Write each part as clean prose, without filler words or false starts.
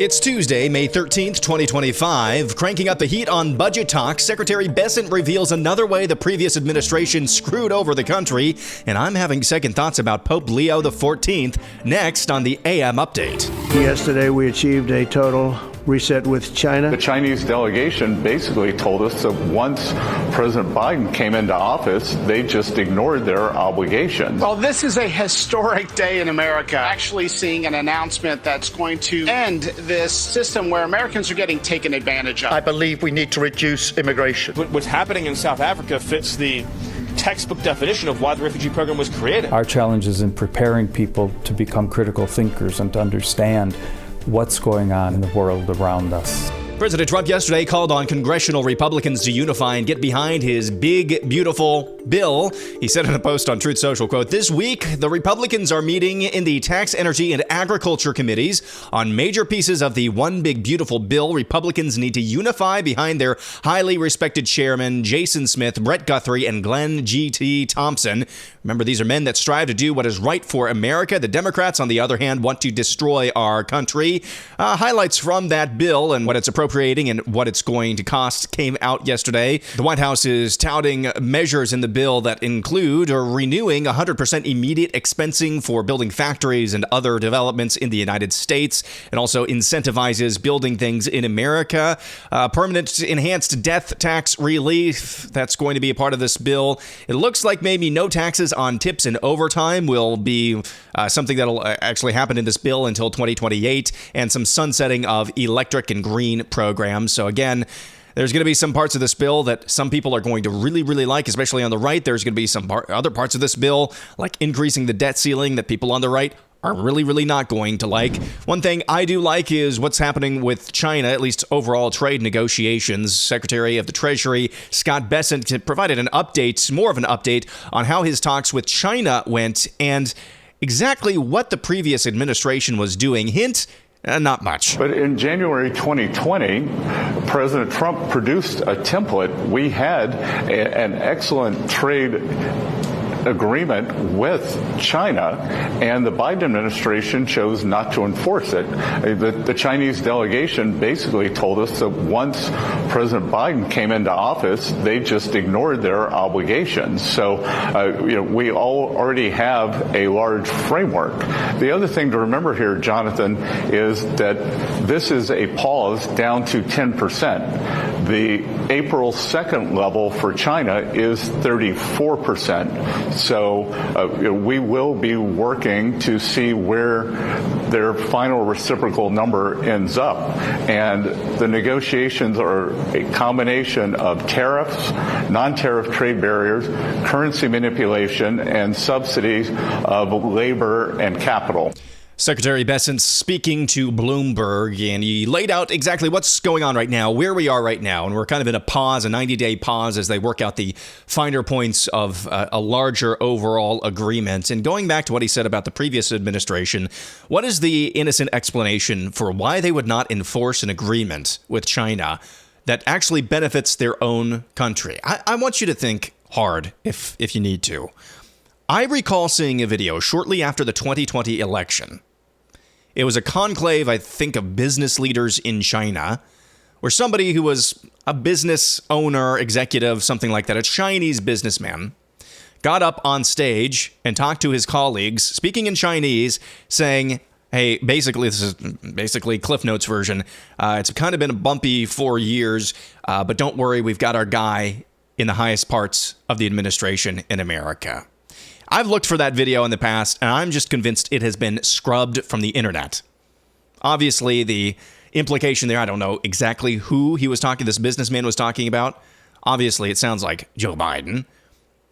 It's Tuesday, May 13th, 2025. Cranking up the heat on budget talks, Secretary Bessent reveals another way the previous administration screwed over the country, and I'm having second thoughts about Pope Leo XIV next on the AM Update. Yesterday, we achieved a total reset with China. The Chinese delegation basically told us that once President Biden came into office, they just ignored their obligations. Well, this is a historic day in America, actually seeing an announcement that's going to end this system where Americans are getting taken advantage of. I believe we need to reduce immigration. What's happening in South Africa fits the textbook definition of why the refugee program was created. Our challenge is in preparing people to become critical thinkers and to understand what's going on in the world around us. President Trump yesterday called on congressional Republicans to unify and get behind his big, beautiful bill. He said in a post on Truth Social, quote, "This week, the Republicans are meeting in the Tax, Energy, and Agriculture committees on major pieces of the one big, beautiful bill. Republicans need to unify behind their highly respected chairman, Jason Smith, Brett Guthrie, and Glenn G.T. Thompson. Remember, these are men that strive to do what is right for America. The Democrats, on the other hand, want to destroy our country." Highlights from that bill and what it's appropriating and what it's going to cost came out yesterday. The White House is touting measures in the bill that include renewing 100% immediate expensing for building factories and other developments in the United States, and also incentivizes building things in America. Permanent enhanced death tax relief, that's going to be a part of this bill. It looks like maybe no taxes on tips and overtime will be something that'll actually happen in this bill until 2028, and some sunsetting of electric and green programs. So again, there's going to be some parts of this bill that some people are going to really, really like, especially on the right. There's going to be some other parts of this bill, like increasing the debt ceiling, that people on the right are really, really not going to like. One thing I do like is what's happening with China, at least overall trade negotiations. Secretary of the Treasury, Scott Bessent, provided an update, more of an update, on how his talks with China went and exactly what the previous administration was doing. Hint, not much. But in January 2020, President Trump produced a template. We had an excellent trade agreement with China, and the Biden administration chose not to enforce it. The Chinese delegation basically told us that once President Biden came into office, they just ignored their obligations. So, we already have a large framework. The other thing to remember here, Jonathan, is that this is a pause down to 10%. The April 2nd level for China is 34%. So we will be working to see where their final reciprocal number ends up. And the negotiations are a combination of tariffs, non-tariff trade barriers, currency manipulation, and subsidies of labor and capital. Secretary Bessent speaking to Bloomberg, and he laid out exactly what's going on right now, where we are right now, and we're kind of in a pause, a 90-day pause, as they work out the finer points of a larger overall agreement. And going back to what he said about the previous administration, what is the innocent explanation for why they would not enforce an agreement with China that actually benefits their own country? I want you to think hard if you need to. I recall seeing a video shortly after the 2020 election. It was a conclave, I think, of business leaders in China, where somebody who was a business owner, executive, something like that, a Chinese businessman, got up on stage and talked to his colleagues, speaking in Chinese, saying, hey, basically, this is basically Cliff Notes version. It's kind of been a bumpy 4 years, but don't worry, we've got our guy in the highest parts of the administration in America. I've looked for that video in the past, and I'm just convinced it has been scrubbed from the internet. Obviously, the implication there, I don't know exactly who this businessman was talking about. Obviously, it sounds like Joe Biden.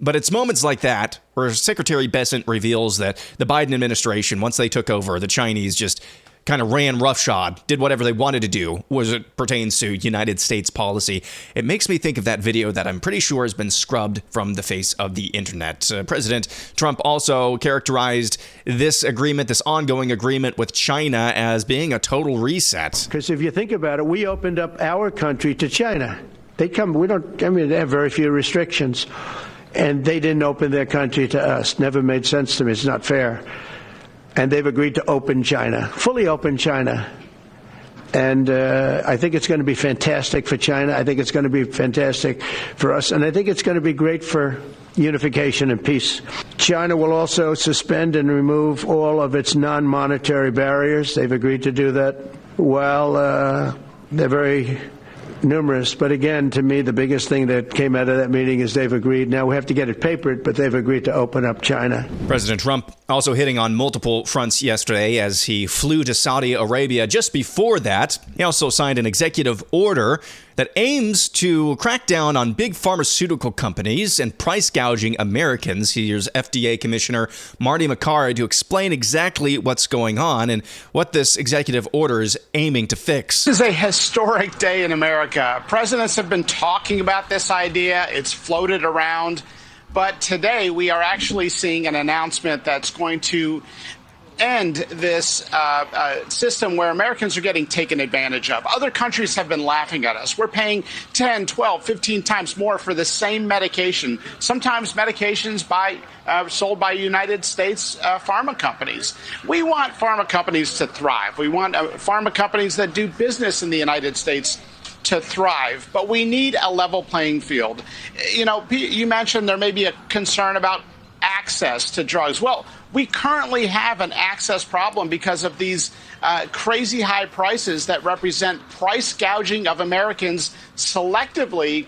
But it's moments like that where Secretary Bessent reveals that the Biden administration, once they took over, the Chinese just kind of ran roughshod, did whatever they wanted to do as it pertains to United States policy. It makes me think of that video that I'm pretty sure has been scrubbed from the face of the internet. President Trump also characterized this agreement, this ongoing agreement with China, as being a total reset. Because if you think about it, we opened up our country to China. They have very few restrictions. And they didn't open their country to us. Never made sense to me. It's not fair. And they've agreed to open China, fully open China. And I think it's going to be fantastic for China. I think it's going to be fantastic for us. And I think it's going to be great for unification and peace. China will also suspend and remove all of its non-monetary barriers. They've agreed to do that. Well, they're very numerous. But again, to me, the biggest thing that came out of that meeting is they've agreed. Now we have to get it papered, but they've agreed to open up China. President Trump also hitting on multiple fronts yesterday as he flew to Saudi Arabia. Just before that, he also signed an executive order that aims to crack down on big pharmaceutical companies and price gouging Americans. Here's FDA Commissioner Marty McIntire to explain exactly what's going on and what this executive order is aiming to fix. This is a historic day in America. Presidents have been talking about this idea. It's floated around. But today we are actually seeing an announcement that's going to end this system where Americans are getting taken advantage of. Other countries have been laughing at us. We're paying 10, 12, 15 times more for the same medication. Sometimes medications sold by United States pharma companies. We want pharma companies to thrive. We want pharma companies that do business in the United States to thrive, but we need a level playing field. You know, you mentioned there may be a concern about access to drugs. Well, we currently have an access problem because of these crazy high prices that represent price gouging of Americans selectively,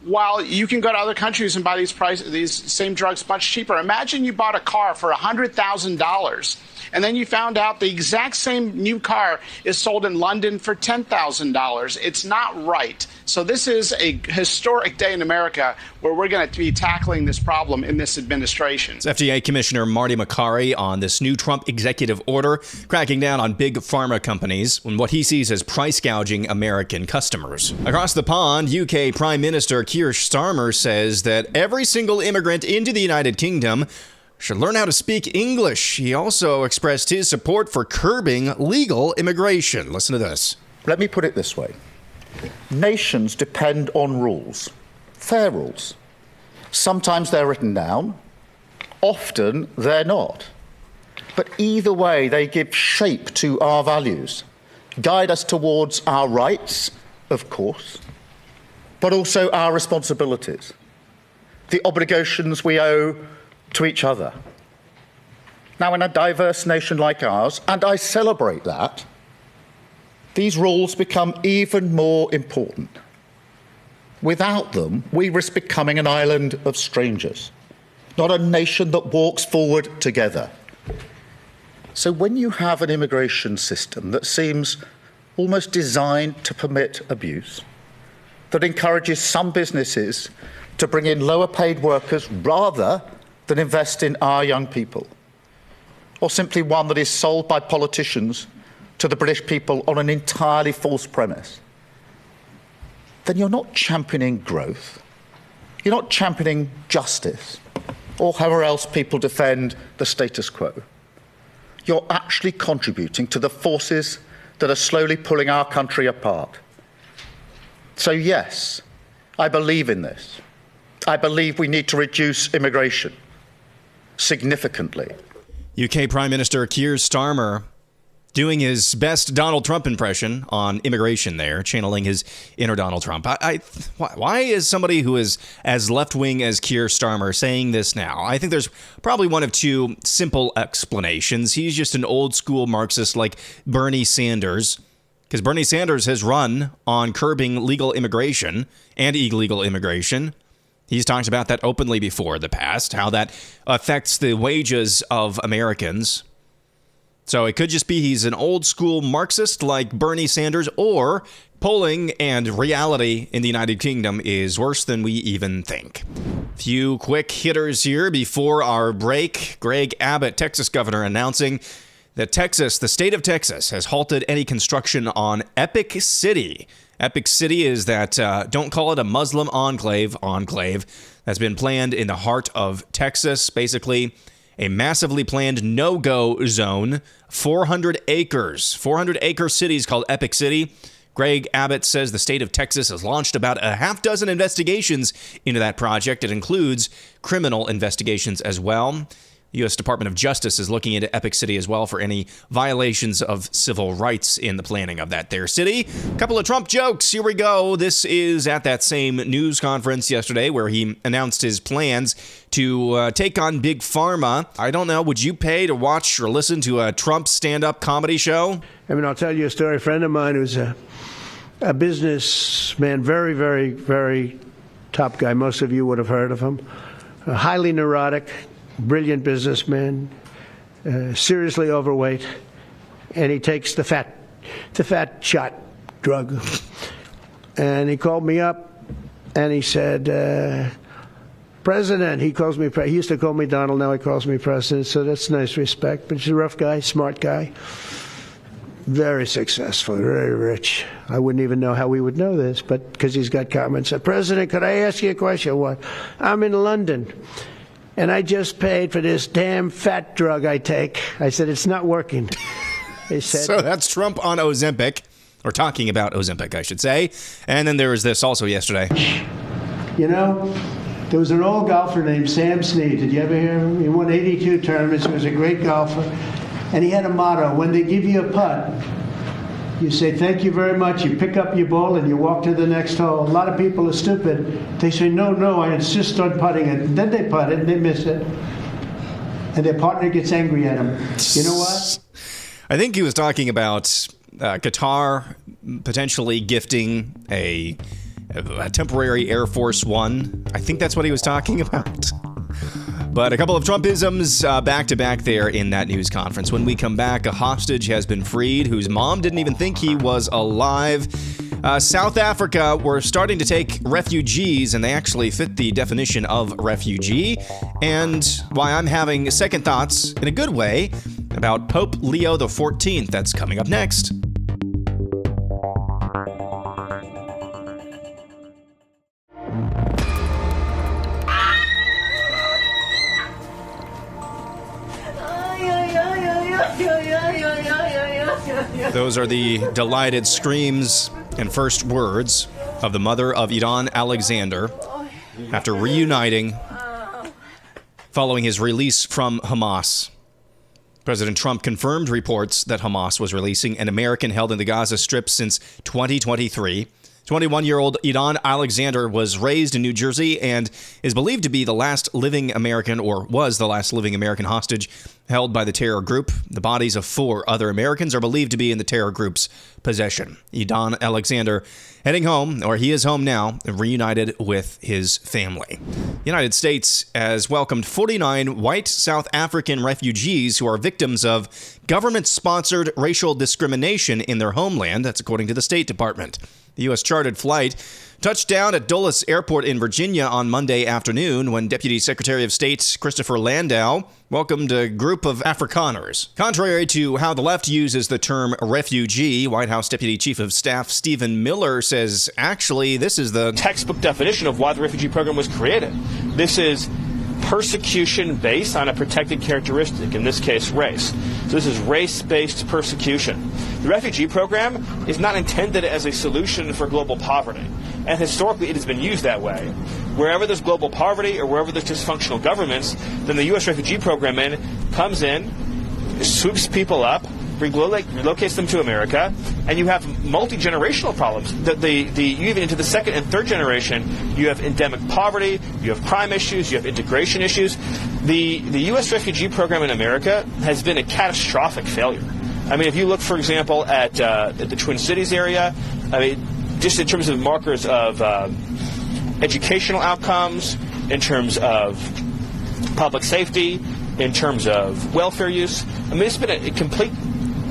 while you can go to other countries and buy these same drugs much cheaper. Imagine you bought a car for $100,000 and then you found out the exact same new car is sold in London for $10,000. It's not right. So this is a historic day in America where we're going to be tackling this problem in this administration. It's FDA Commissioner Marty McIntire on this new Trump executive order cracking down on big pharma companies and what he sees as price gouging American customers. Across the pond, UK Prime Minister Keir Starmer says that every single immigrant into the United Kingdom should learn how to speak English. He also expressed his support for curbing legal immigration. Listen to this. Let me put it this way. Nations depend on rules, fair rules. Sometimes they're written down, often they're not. But either way, they give shape to our values, guide us towards our rights, of course, but also our responsibilities, the obligations we owe to each other. Now, in a diverse nation like ours, and I celebrate that, these rules become even more important. Without them, we risk becoming an island of strangers, not a nation that walks forward together. So when you have an immigration system that seems almost designed to permit abuse, that encourages some businesses to bring in lower paid workers rather than invest in our young people, or simply one that is sold by politicians to the British people on an entirely false premise, then you're not championing growth, you're not championing justice, or however else people defend the status quo. You're actually contributing to the forces that are slowly pulling our country apart. So yes, I believe in this. I believe we need to reduce immigration significantly. UK Prime Minister Keir Starmer doing his best Donald Trump impression on immigration there, channeling his inner Donald Trump. Why is somebody who is as left-wing as Keir Starmer saying this now? I think there's probably one of two simple explanations. He's just an old-school Marxist like Bernie Sanders, because Bernie Sanders has run on curbing legal immigration and illegal immigration. He's talked about that openly before in the past, how that affects the wages of Americans. So it could just be he's an old school Marxist like Bernie Sanders, or polling and reality in the United Kingdom is worse than we even think. Few quick hitters here before our break. Greg Abbott, Texas governor, announcing that Texas, the state of Texas, has halted any construction on Epic City. Epic City is that, don't call it a Muslim enclave that's been planned in the heart of Texas. Basically, a massively planned no-go zone, 400 acres. 400-acre city is called Epic City. Greg Abbott says the state of Texas has launched about a half dozen investigations into that project. It includes criminal investigations as well. The U.S. Department of Justice is looking into Epic City as well for any violations of civil rights in the planning of that there city. A couple of Trump jokes. Here we go. This is at that same news conference yesterday where he announced his plans to take on Big Pharma. I don't know. Would you pay to watch or listen to a Trump stand-up comedy show? I mean, I'll tell you a story. A friend of mine who's a businessman, very, very, very top guy. Most of you would have heard of him. Highly neurotic, brilliant businessman, seriously overweight, and he takes the fat shot drug. And he called me up, and he said, President, he calls me, he used to call me Donald, now he calls me President, so that's nice respect. But he's a rough guy, smart guy, very successful, very rich. I wouldn't even know how we would know this, but because he's got comments. President, could I ask you a question? What? I'm in London, and I just paid for this damn fat drug I take. I said, it's not working. He said, so that's Trump on Ozempic, or talking about Ozempic, I should say. And then there was this also yesterday. You know, there was an old golfer named Sam Snead. Did you ever hear him? He won 82 tournaments. He was a great golfer. And he had a motto: when they give you a putt, you say, thank you very much. You pick up your ball and you walk to the next hole. A lot of people are stupid. They say, no, I insist on putting it. And then they putt it and they miss it. And their partner gets angry at them. You know what? I think he was talking about Qatar potentially gifting a temporary Air Force One. I think that's what he was talking about. But a couple of Trumpisms back to back there in that news conference. When we come back, a hostage has been freed whose mom didn't even think he was alive. South Africa, we're starting to take refugees, and they actually fit the definition of refugee. And why I'm having second thoughts, in a good way, about Pope Leo XIV. That's coming up next. Those are the delighted screams and first words of the mother of Idan Alexander after reuniting following his release from Hamas. President Trump confirmed reports that Hamas was releasing an American held in the Gaza Strip since 2023. 21-year-old Idan Alexander was raised in New Jersey and is believed to be the last living American, or was the last living American hostage held by the terror group. The bodies of 4 other Americans are believed to be in the terror group's possession. Idan Alexander heading home, or he is home now, reunited with his family. The United States has welcomed 49 white South African refugees who are victims of government-sponsored racial discrimination in their homeland. That's according to the State Department. The U.S. chartered flight touched down at Dulles Airport in Virginia on Monday afternoon when Deputy Secretary of State Christopher Landau welcomed a group of Afrikaners. Contrary to how the left uses the term refugee, White House Deputy Chief of Staff Stephen Miller says, actually, this is the textbook definition of why the refugee program was created. This is persecution based on a protected characteristic, in this case, race. So this is race-based persecution. The refugee program is not intended as a solution for global poverty, and historically it has been used that way. Wherever there's global poverty or wherever there's dysfunctional governments, then the U.S. refugee program comes in, swoops people up, relocates them to America, and you have multi-generational problems. You even into the second and third generation, you have endemic poverty, you have crime issues, you have integration issues. The U.S. refugee program in America has been a catastrophic failure. I mean, if you look, for example, at the Twin Cities area, I mean, just in terms of markers of educational outcomes, in terms of public safety, in terms of welfare use, I mean, it's been a complete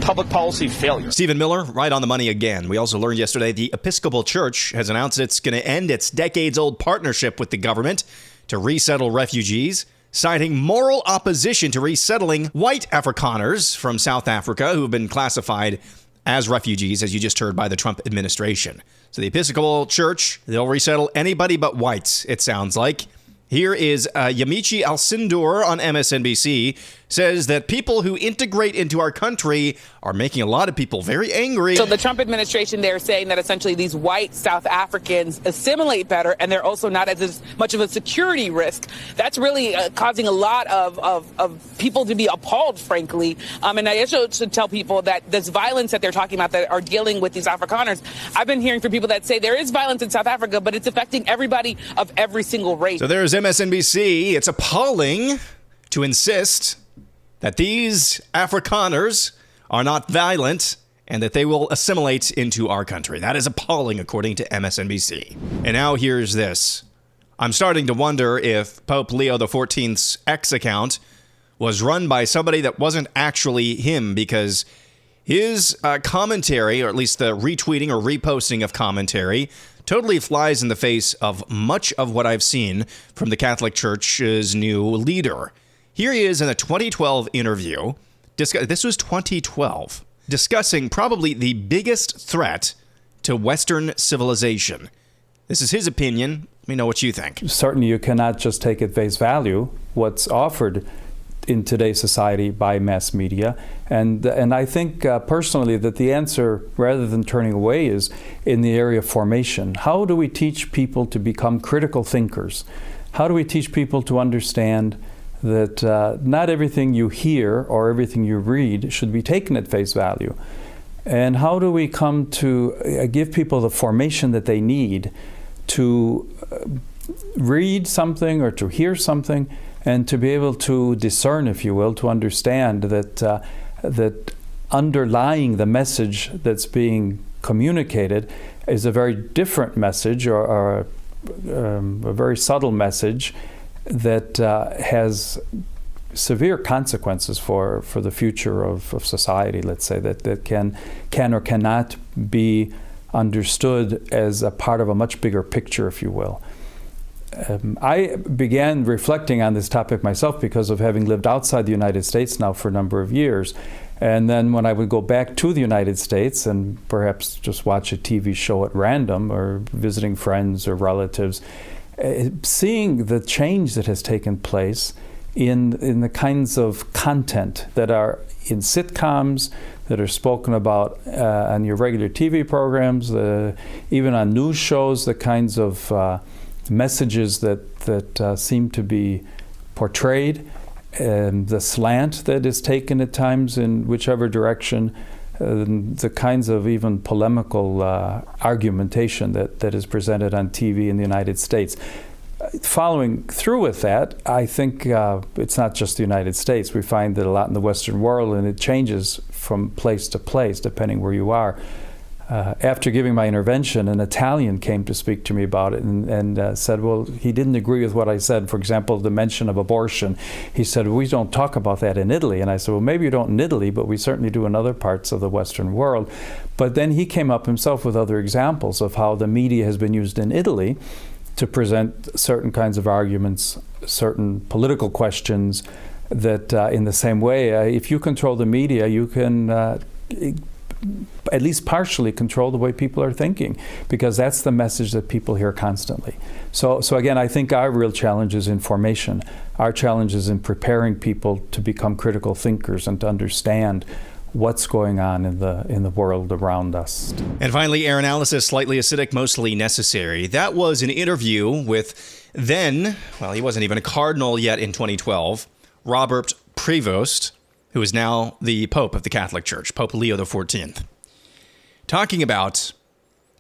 public policy failure. Stephen Miller, right on the money again. We also learned yesterday the Episcopal Church has announced it's going to end its decades-old partnership with the government to resettle refugees, citing moral opposition to resettling white Afrikaners from South Africa who have been classified as refugees, as you just heard, by the Trump administration. So the Episcopal Church, they'll resettle anybody but whites, it sounds like. Here is Yamiche Alcindor on MSNBC, says that people who integrate into our country are making a lot of people very angry. So the Trump administration, they're saying that essentially these white South Africans assimilate better, and they're also not as much of a security risk. That's really causing a lot of people to be appalled, frankly. And I also should tell people that this violence that they're talking about that are dealing with these Afrikaners, I've been hearing from people that say there is violence in South Africa, but it's affecting everybody of every single race. So there's MSNBC. It's appalling to insist that these Afrikaners are not violent and that they will assimilate into our country. That is appalling, according to MSNBC. And now here's this. I'm starting to wonder if Pope Leo XIV's X account was run by somebody that wasn't actually him, because his commentary, or at least the retweeting or reposting of commentary, totally flies in the face of much of what I've seen from the Catholic Church's new leader. Here he is in a 2012 interview. This was 2012, discussing probably the biggest threat to Western civilization. This is his opinion. Let me know what you think. Certainly, you cannot just take at face value what's offered in today's society by mass media. And I think personally that the answer, rather than turning away, is in the area of formation. How do we teach people to become critical thinkers? How do we teach people to understand that not everything you hear or everything you read should be taken at face value? And how do we come to give people the formation that they need to read something or to hear something, and to be able to discern, if you will, to understand that that underlying the message that's being communicated is a very different message, or a very subtle message that has severe consequences for the future of society, let's say, that can or cannot be understood as a part of a much bigger picture, if you will. I began reflecting on this topic myself because of having lived outside the United States now for a number of years. And then when I would go back to the United States and perhaps just watch a TV show at random or visiting friends or relatives, seeing the change that has taken place in the kinds of content that are in sitcoms, that are spoken about on your regular TV programs, even on news shows, the kinds of messages that seem to be portrayed, and the slant that is taken at times in whichever direction, the kinds of even polemical argumentation that is presented on TV in the United States. Following through with that, I think it's not just the United States. We find that a lot in the Western world, and it changes from place to place depending where you are. After giving my intervention, an Italian came to speak to me about it and said, well, he didn't agree with what I said. For example, the mention of abortion. He said, we don't talk about that in Italy. And I said, well, maybe you don't in Italy, but we certainly do in other parts of the Western world. But then he came up himself with other examples of how the media has been used in Italy to present certain kinds of arguments, certain political questions, that in the same way, if you control the media, you can at least partially control the way people are thinking, because that's the message that people hear constantly. So again, I think our real challenge is in formation. Our challenge is in preparing people to become critical thinkers and to understand what's going on in the world around us. And finally, air analysis, slightly acidic, mostly necessary. That was an interview with then, well, he wasn't even a cardinal yet in 2012, Robert Prevost, who is now the Pope of the Catholic Church, Pope Leo XIV, talking about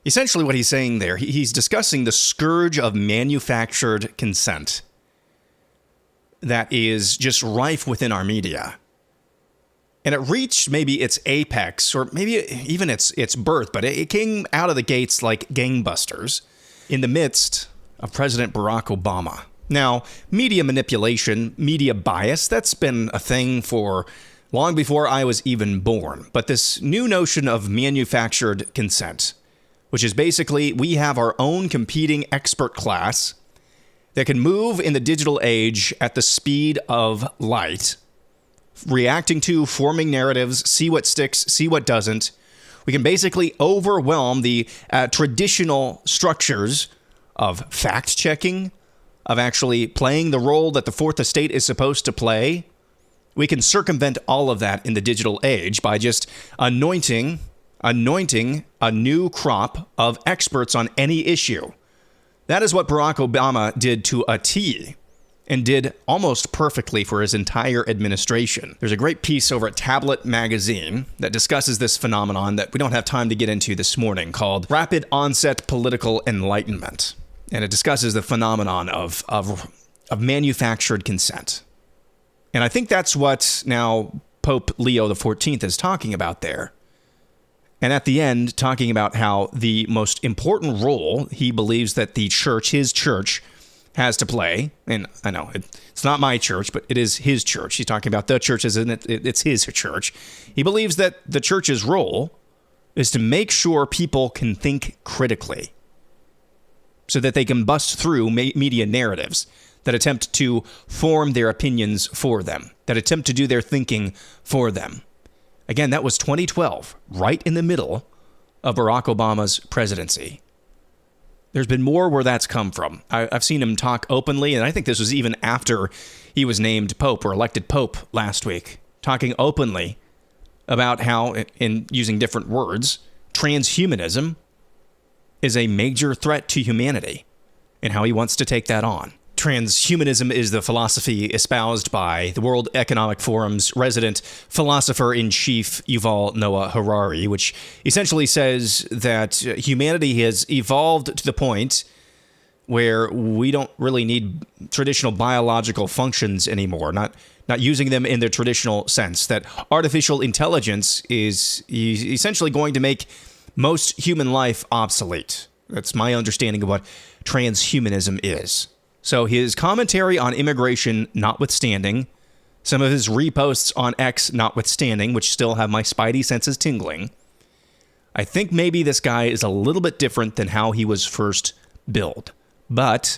essentially what he's saying there. He's discussing the scourge of manufactured consent that is just rife within our media. And it reached maybe its apex, or maybe even its birth, but it came out of the gates like gangbusters in the midst of President Barack Obama. Now, media manipulation, media bias, that's been a thing for long before I was even born. But this new notion of manufactured consent, which is basically we have our own competing expert class that can move in the digital age at the speed of light, reacting to, forming narratives, see what sticks, see what doesn't. We can basically overwhelm the traditional structures of fact-checking, of actually playing the role that the fourth estate is supposed to play, we can circumvent all of that in the digital age by just anointing a new crop of experts on any issue. That is what Barack Obama did to a T, and did almost perfectly for his entire administration. There's a great piece over at Tablet Magazine that discusses this phenomenon that we don't have time to get into this morning, called Rapid Onset Political Enlightenment. And it discusses the phenomenon of manufactured consent. And I think that's what now Pope Leo XIV is talking about there. And at the end, talking about how the most important role he believes that the church, his church, has to play, and I know it's not my church, but it is his church. He's talking about the church as in it's his church. He believes that the church's role is to make sure people can think critically so that they can bust through media narratives that attempt to form their opinions for them, that attempt to do their thinking for them. Again, that was 2012, right in the middle of Barack Obama's presidency. There's been more where that's come from. I've seen him talk openly, and I think this was even after he was named Pope or elected Pope last week, talking openly about how, in using different words, transhumanism is a major threat to humanity and how he wants to take that on. Transhumanism is the philosophy espoused by the World Economic Forum's resident philosopher-in-chief Yuval Noah Harari, which essentially says that humanity has evolved to the point where we don't really need traditional biological functions anymore, not using them in their traditional sense, that artificial intelligence is essentially going to make most human life obsolete. That's my understanding of what transhumanism is. So his commentary on immigration notwithstanding, some of his reposts on X notwithstanding, which still have my spidey senses tingling, I think maybe this guy is a little bit different than how he was first billed. But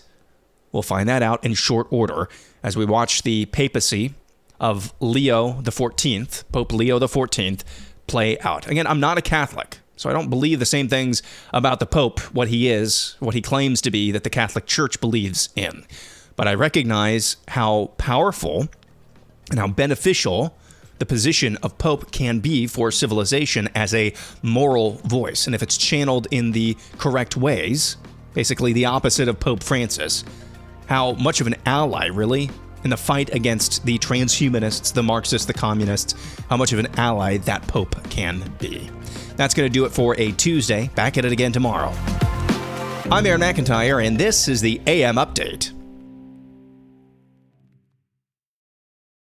we'll find that out in short order as we watch the papacy of Leo XIV, Pope Leo XIV, play out. Again, I'm not a Catholic, so I don't believe the same things about the Pope, what he is, what he claims to be, that the Catholic Church believes in. But I recognize how powerful and how beneficial the position of Pope can be for civilization as a moral voice. And if it's channeled in the correct ways, basically the opposite of Pope Francis, how much of an ally, really, in the fight against the transhumanists, the Marxists, the communists, how much of an ally that Pope can be. That's going to do it for a Tuesday. Back at it again tomorrow. I'm Aaron McIntire, and this is the AM Update.